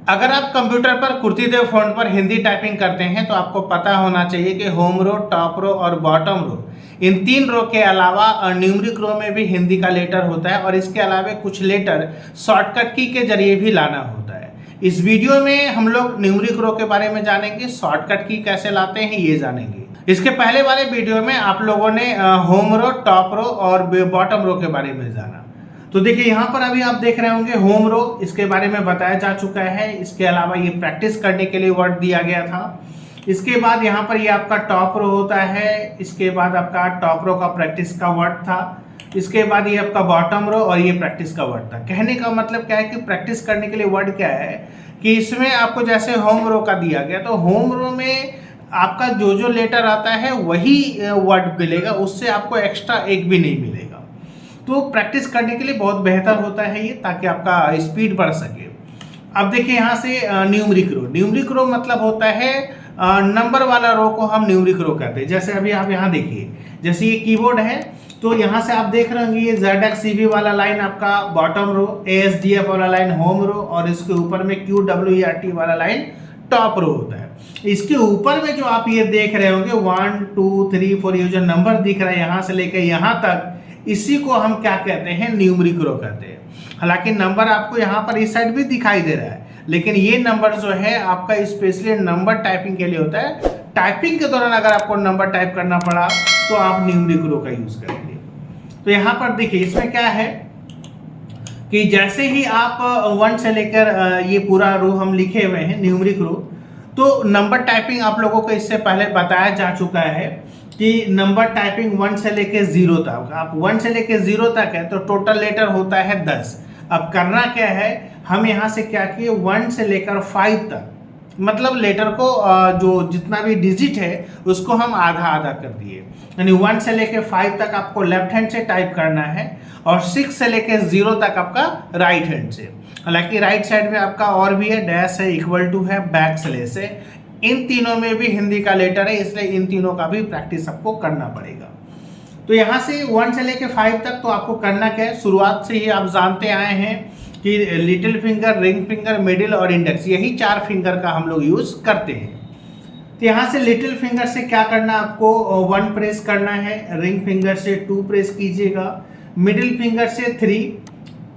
अगर आप कंप्यूटर पर कुर्तीदेव फ़ॉन्ट पर हिंदी टाइपिंग करते हैं तो आपको पता होना चाहिए कि होम रो, टॉप रो और बॉटम रो, इन 3 रो के अलावा न्यूमरिक रो में भी हिंदी का लेटर होता है और इसके अलावा कुछ लेटर शॉर्टकट की के जरिए भी लाना होता है। इस वीडियो में हम लोग न्यूमरिक रो के बारे में जानेंगे, शॉर्टकट की कैसे लाते हैं ये जानेंगे। इसके पहले वाले वीडियो में आप लोगों ने होम रो, टॉप रो और बॉटम रो के बारे में जाना। तो देखिए यहाँ पर अभी आप देख रहे होंगे होम रो, इसके बारे में बताया जा चुका है। इसके अलावा ये प्रैक्टिस करने के लिए वर्ड दिया गया था। इसके बाद यहाँ पर ये आपका टॉप रो होता है, इसके बाद आपका टॉप रो का प्रैक्टिस का वर्ड था, इसके बाद ये आपका बॉटम रो और ये प्रैक्टिस का वर्ड था। कहने का मतलब क्या है कि प्रैक्टिस करने के लिए वर्ड क्या है कि इसमें आपको जैसे होम रो का दिया गया तो होम रो में आपका जो जो लेटर आता है वही वर्ड मिलेगा, उससे आपको एक्स्ट्रा एक भी नहीं मिलेगा। तो प्रैक्टिस करने के लिए बहुत बेहतर होता है ये, ताकि आपका स्पीड बढ़ सके। अब देखिए यहाँ से न्यूमरिक रो, न्यूमरिक रो मतलब होता है नंबर वाला रो को हम न्यूमरिक रो कहते हैं। जैसे अभी आप यहाँ देखिए, जैसे ये कीबोर्ड है तो यहाँ से आप देख रहे होंगे ये ZXCB वाला लाइन आपका बॉटम रो, ASDF वाला लाइन होम रो और इसके ऊपर में QWERT वाला लाइन टॉप रो होता है। इसके ऊपर में जो आप ये देख रहे होंगे 1 2 3 4 ये जो नंबर दिख रहा है यहाँ से लेकर यहाँ तक, इसी को हम क्या कहते हैं, न्यूमरिक रो कहते हैं। हालांकि नंबर आपको यहाँ पर इस साइड भी दिखाई दे रहा है, लेकिन ये नंबर जो है आपका स्पेशली नंबर टाइपिंग के लिए होता है। टाइपिंग के दौरान अगर आपको नंबर टाइप करना पड़ा तो आप न्यूमरिक रो का यूज करेंगे। तो यहाँ पर देखिए इसमें क्या है कि जैसे ही आप 1 से लेकर ये पूरा रो हम लिखे हुए हैं न्यूमरिक रो, तो नंबर टाइपिंग आप लोगों को इससे पहले बताया जा चुका है कि नंबर टाइपिंग 1 से लेके 0 तक, आप 1 से लेके 0 तक है तो टोटल लेटर होता है 10। अब करना क्या है, हम यहाँ से क्या किए 1 से लेकर 5 तक, मतलब लेटर को जो जितना भी डिजिट है उसको हम आधा आधा कर दिए। यानी 1 से लेके 5 तक आपको लेफ्ट हैंड से टाइप करना है और 6 से लेके 0 तक आपका राइट हैंड से। हालांकि राइट साइड में आपका और भी है, डैश है, इक्वल टू है, बैक स्लैश है, इन तीनों में भी हिंदी का लेटर है, इसलिए इन तीनों का भी प्रैक्टिस आपको करना पड़ेगा। तो यहाँ से 1 से लेके 5 तक तो आपको करना क्या है, शुरुआत से ही आप जानते आए हैं कि little finger, ring finger, middle और इंडेक्स, यही 4 फिंगर का हम लोग यूज करते हैं। तो यहाँ से लिटिल फिंगर से क्या करना, आपको 1 प्रेस करना है, रिंग फिंगर से 2 प्रेस कीजिएगा, मिडिल फिंगर से 3,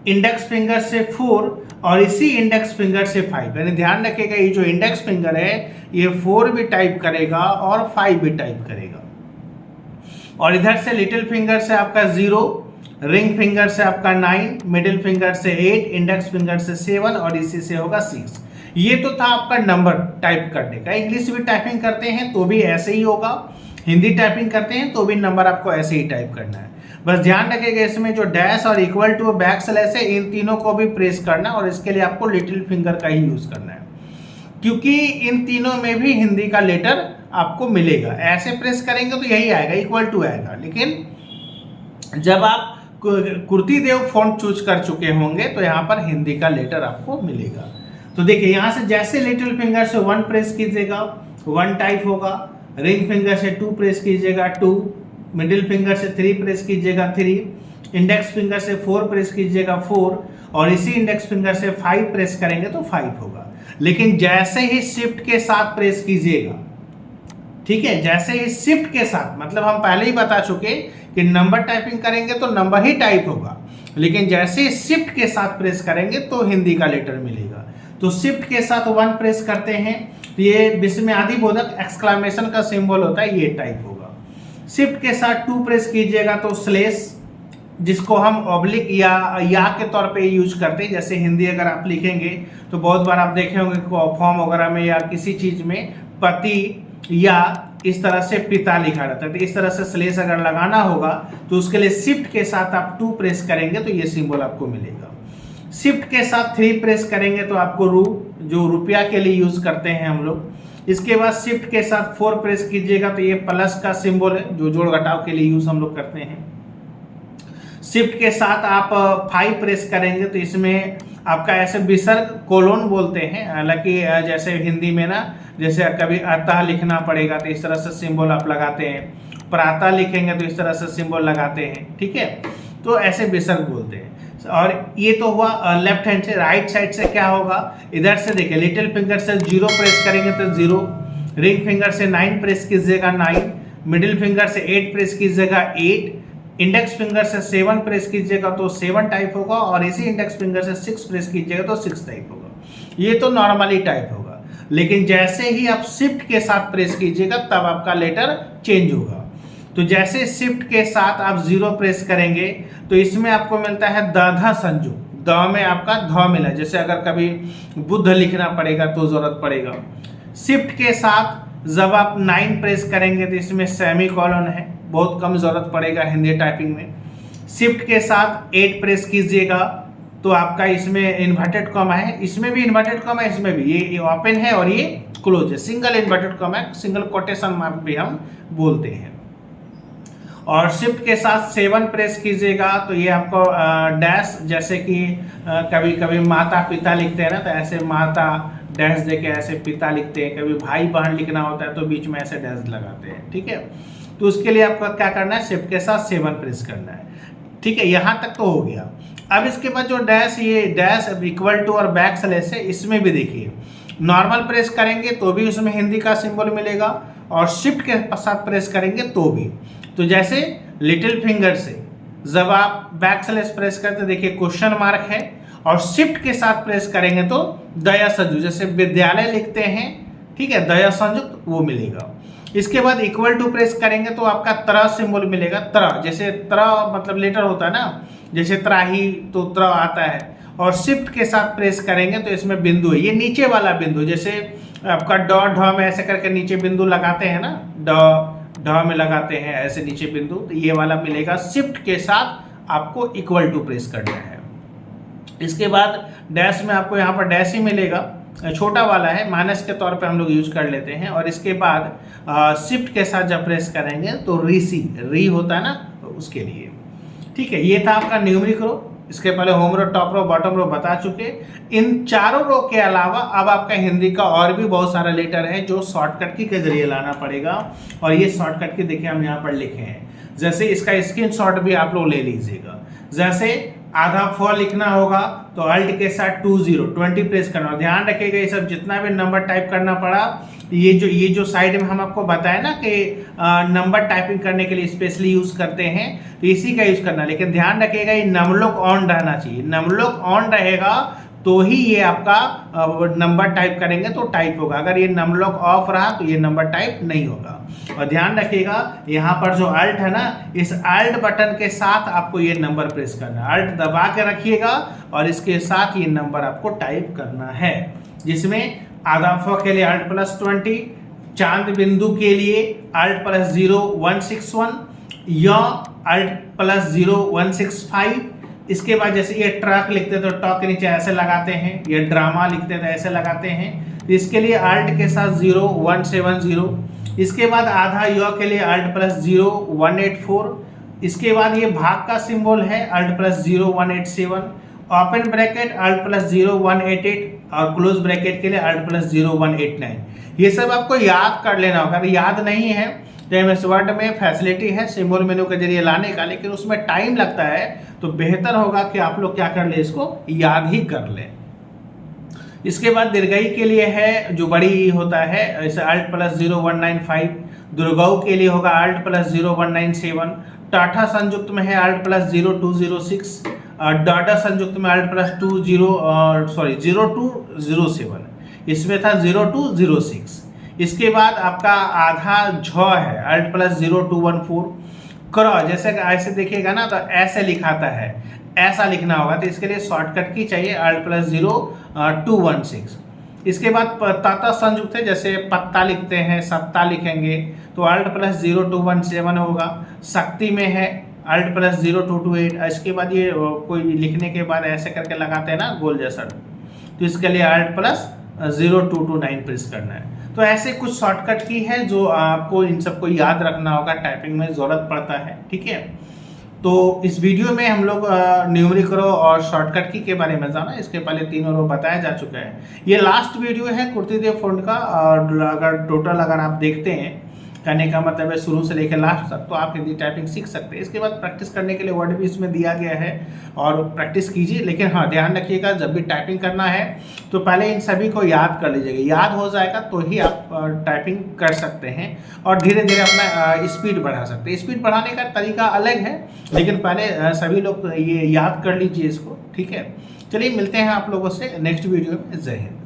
इंडेक्स फिंगर से 4 और इसी इंडेक्स फिंगर से 5। यानी ध्यान रखिएगा ये जो इंडेक्स फिंगर है ये 4 भी टाइप करेगा और 5 भी टाइप करेगा। और इधर से लिटिल फिंगर से आपका 0, रिंग फिंगर से आपका 9, मिडिल फिंगर से 8, इंडेक्स फिंगर से 7 और इसी से होगा 6। ये तो था आपका नंबर टाइप करने का। इंग्लिश भी टाइपिंग करते हैं तो भी ऐसे ही होगा, हिंदी टाइपिंग करते हैं तो भी नंबर आपको ऐसे ही टाइप करना है। बस ध्यान रखिएगा इसमें जो डैश और इक्वल टू बैक स्लैश है इन तीनों को भी प्रेस करना और इसके लिए आपको लिटिल फिंगर का ही यूज करना है, क्योंकि इन तीनों में भी हिंदी का लेटर आपको मिलेगा। ऐसे प्रेस करेंगे तो यही आएगा, इक्वल टू आएगा, लेकिन जब आप कुर्तीदेव फ़ॉन्ट चूज कर चुके होंगे तो यहाँ पर हिंदी का लेटर आपको मिलेगा। तो देखिए यहाँ से जैसे लिटिल फिंगर से 1 प्रेस कीजिएगा 1 टाइप होगा, रिंग फिंगर से 2 प्रेस कीजिएगा 2, मिडिल फिंगर से 3 प्रेस कीजिएगा 3, इंडेक्स फिंगर से 4 प्रेस कीजिएगा 4 और इसी इंडेक्स फिंगर से 5 प्रेस करेंगे तो 5 होगा। लेकिन जैसे ही शिफ्ट के साथ प्रेस कीजिएगा, ठीक है, जैसे ही शिफ्ट के साथ, मतलब हम पहले ही बता चुके कि नंबर टाइपिंग करेंगे तो नंबर ही टाइप होगा, लेकिन जैसे ही शिफ्ट के साथ प्रेस करेंगे तो हिंदी का लेटर मिलेगा। तो शिफ्ट के साथ 1 प्रेस करते हैं तो ये विस्मयादि बोधक एक्सक्लामेशन का सिंबल होता है, ये टाइप होगा। शिफ्ट के साथ 2 प्रेस कीजिएगा तो स्लेश, जिसको हम ऑब्लिक या के तौर पे यूज करते हैं। जैसे हिंदी अगर आप लिखेंगे तो बहुत बार आप देखे होंगे फॉर्म वगैरह में या किसी चीज में पति या इस तरह से पिता लिखा रहता है, तो इस तरह से स्लेश अगर लगाना होगा तो उसके लिए शिफ्ट के साथ आप 2 प्रेस करेंगे तो ये सिंबल आपको मिलेगा। शिफ्ट के साथ 3 प्रेस करेंगे तो आपको जो रुपया के लिए यूज करते हैं हम लोग। इसके बाद शिफ्ट के साथ 4 प्रेस कीजिएगा तो ये प्लस का सिंबल है, जो जोड़ घटाव के लिए यूज हम लोग करते हैं। शिफ्ट के साथ आप 5 प्रेस करेंगे तो इसमें आपका ऐसे विसर्ग कोलोन बोलते हैं। हालांकि जैसे हिंदी में ना, जैसे कभी अतः लिखना पड़ेगा तो इस तरह से सिंबल आप लगाते हैं, प्रातः लिखेंगे तो इस तरह से सिंबल लगाते हैं, ठीक है, तो ऐसे विसर्ग बोलते हैं। और ये तो हुआ लेफ्ट हैंड से। राइट साइड से क्या होगा, इधर से देखिए लिटिल फिंगर से 0 प्रेस करेंगे तो 0, रिंग फिंगर से 9 प्रेस कीजिएगा 9, मिडिल फिंगर से 8 प्रेस कीजिएगा 8, इंडेक्स फिंगर से 7 प्रेस कीजिएगा तो 7 टाइप होगा, और इसी इंडेक्स फिंगर से 6 प्रेस कीजिएगा तो 6 टाइप होगा। ये तो नॉर्मली टाइप होगा, लेकिन जैसे ही आप शिफ्ट के साथ प्रेस कीजिएगा तब आपका लेटर चेंज होगा। तो जैसे शिफ्ट के साथ आप 0 प्रेस करेंगे तो इसमें आपको मिलता है द संजू, द में आपका ध मिला, जैसे अगर कभी बुद्ध लिखना पड़ेगा तो जरूरत पड़ेगा। शिफ्ट के साथ जब आप 9 प्रेस करेंगे तो इसमें सेमी कॉलन है, बहुत कम जरूरत पड़ेगा हिंदी टाइपिंग में। शिफ्ट के साथ 8 प्रेस कीजिएगा तो आपका इसमें इन्वर्टेड कॉमा है, इसमें भी इन्वर्टेड कॉमा है, इसमें भी ये ओपन है और ये क्लोज है, सिंगल इन्वर्टेड कॉमा है, सिंगल कोटेशन मार्क भी हम बोलते हैं। और शिफ्ट के साथ 7 प्रेस कीजिएगा तो ये आपको डैश, जैसे कि कभी कभी माता पिता लिखते हैं ना, तो ऐसे माता डैश देके ऐसे पिता लिखते हैं, कभी भाई बहन लिखना होता है तो बीच में ऐसे डैश लगाते हैं, ठीक है। तो उसके लिए आपको क्या करना है, शिफ्ट के साथ 7 प्रेस करना है, ठीक है। यहाँ तक तो हो गया। अब इसके बाद जो डैश, ये डैश इक्वल टू और बैक स्लैश है, इसमें भी देखिए नॉर्मल प्रेस करेंगे तो भी उसमें हिंदी का सिंबल मिलेगा, और शिफ्ट के साथ प्रेस करेंगे तो भी। तो जैसे लिटिल फिंगर से जब आप बैक स्लैश प्रेस करते देखिए क्वेश्चन मार्क है, और शिफ्ट के साथ प्रेस करेंगे तो दया संयुक्त, जैसे विद्यालय लिखते हैं, ठीक है, दया संयुक्त वो मिलेगा। इसके बाद इक्वल टू प्रेस करेंगे तो आपका तरह सिंबल मिलेगा, तरह, जैसे तरह मतलब लेटर होता है ना, जैसे त्राही तो तरह आता है। और शिफ्ट के साथ प्रेस करेंगे तो इसमें बिंदु है, ये नीचे वाला बिंदु, जैसे आपका ढ में ऐसे करके नीचे बिंदु लगाते हैं ना, ढ में लगाते हैं ऐसे नीचे बिंदु, तो ये वाला मिलेगा। शिफ्ट के साथ आपको इक्वल टू प्रेस करना है। इसके बाद डैश में आपको यहाँ पर डैश ही मिलेगा, छोटा वाला है, माइनस के तौर पे हम लोग यूज कर लेते हैं। और इसके बाद शिफ्ट के साथ जब प्रेस करेंगे तो री होता है ना, तो उसके लिए, ठीक है। ये था आपका न्यूमेरिक रो। इसके पहले होम रो, टॉप रो, बॉटम रो बता चुके। इन चारों रो के अलावा अब आपका हिंदी का और भी बहुत सारा लेटर है जो शॉर्टकट की के जरिए लाना पड़ेगा, और ये शॉर्टकट की देखिए हम यहाँ पर लिखे हैं। जैसे इसका स्क्रीनशॉट भी आप लोग ले लीजिएगा। जैसे आधा फ लिखना होगा तो अल्ट के साथ 20 प्रेस करना। ध्यान रखिएगा ये सब जितना भी नंबर टाइप करना पड़ा, ये जो साइड में हम आपको बताया ना कि नंबर टाइपिंग करने के लिए स्पेशली यूज करते हैं, तो इसी का यूज करना। लेकिन ध्यान रखिएगा ये नमलॉक ऑन रहना चाहिए, नमलॉक ऑन रहेगा तो ही ये आपका नंबर टाइप करेंगे तो टाइप होगा। अगर ये नमलॉक ऑफ रहा तो ये नंबर टाइप नहीं होगा। और ध्यान रखिएगा यहाँ पर जो अल्ट है ना, इस अल्ट बटन के साथ आपको ये नंबर प्रेस करना है। अल्ट दबा के रखिएगा और इसके साथ ये नंबर आपको टाइप करना है, जिसमें आधा फ के लिए अल्ट +20, चांद बिंदु के लिए अल्ट +0 161, या अल्ट +0 165। इसके बाद जैसे ये ट्रक लिखते तो टॉक के नीचे ऐसे लगाते हैं, ये ड्रामा लिखते तो ऐसे लगाते हैं, तो इसके लिए अल्ट के साथ 0 170। इसके बाद आधा य के लिए अल्ट +0 184। इसके बाद ये भाग का सिंबल है अल्ट +0 187, ओपन ब्रैकेट अल्ट +0 188, और क्लोज ब्रैकेट के लिए अल्ट +0 189। ये सब आपको याद कर लेना होगा। अगर याद नहीं है तो एमएस वर्ड में फैसिलिटी है सिंबल मेनू के जरिए लाने का, लेकिन उसमें टाइम लगता है, तो बेहतर होगा कि आप लोग क्या कर ले, इसको याद ही कर लें। इसके बाद दीर्घई के लिए है जो बड़ी होता है, ऐसे अल्ट +0 195, दुर्गऊ के लिए होगा अल्ट +0 197, टाठा संयुक्त में है अल्ट +0 206, डाटा संयुक्त में अल्ट +0207, इसमें था 0206। इसके बाद आपका आधा झ है अल्ट +0 214, क्रॉ जैसे ऐसे देखिएगा ना तो ऐसे लिखाता है, ऐसा लिखना होगा, तो इसके लिए शॉर्टकट की चाहिए अल्ट +0 216। इसके बाद ताता संयुक्त है, जैसे पत्ता लिखते हैं सत्ता लिखेंगे तो अल्ट +0 217 होगा। शक्ति में है अल्ट +0 228। इसके बाद ये कोई लिखने के बाद ऐसे करके लगाते हैं ना गोल जैसा, तो इसके लिए अल्ट +0 229 प्रेस करना है। तो ऐसे कुछ शॉर्टकट की है जो आपको इन सबको याद रखना होगा, टाइपिंग में ज़रूरत पड़ता है, ठीक है। तो इस वीडियो में हम लोग न्यूमेरिक रो और शॉर्टकट की के बारे में जाना, इसके पहले तीनों रो बताया जा चुका है। ये लास्ट वीडियो है कुर्ती देव फ़ॉन्ट का, और अगर टोटल अगर आप देखते हैं कहने का मतलब है शुरू से लेकर लास्ट तक, तो आप हिंदी टाइपिंग सीख सकते हैं। इसके बाद प्रैक्टिस करने के लिए वर्ड भी इसमें दिया गया है और प्रैक्टिस कीजिए। लेकिन हाँ, ध्यान रखिएगा जब भी टाइपिंग करना है तो पहले इन सभी को याद कर लीजिएगा। याद हो जाएगा तो ही आप टाइपिंग कर सकते हैं और धीरे धीरे अपना स्पीड बढ़ा सकते हैं। स्पीड बढ़ाने का तरीका अलग है, लेकिन पहले सभी लोग ये याद कर लीजिए इसको, ठीक है। चलिए मिलते हैं आप लोगों से नेक्स्ट वीडियो में। जय हिंद।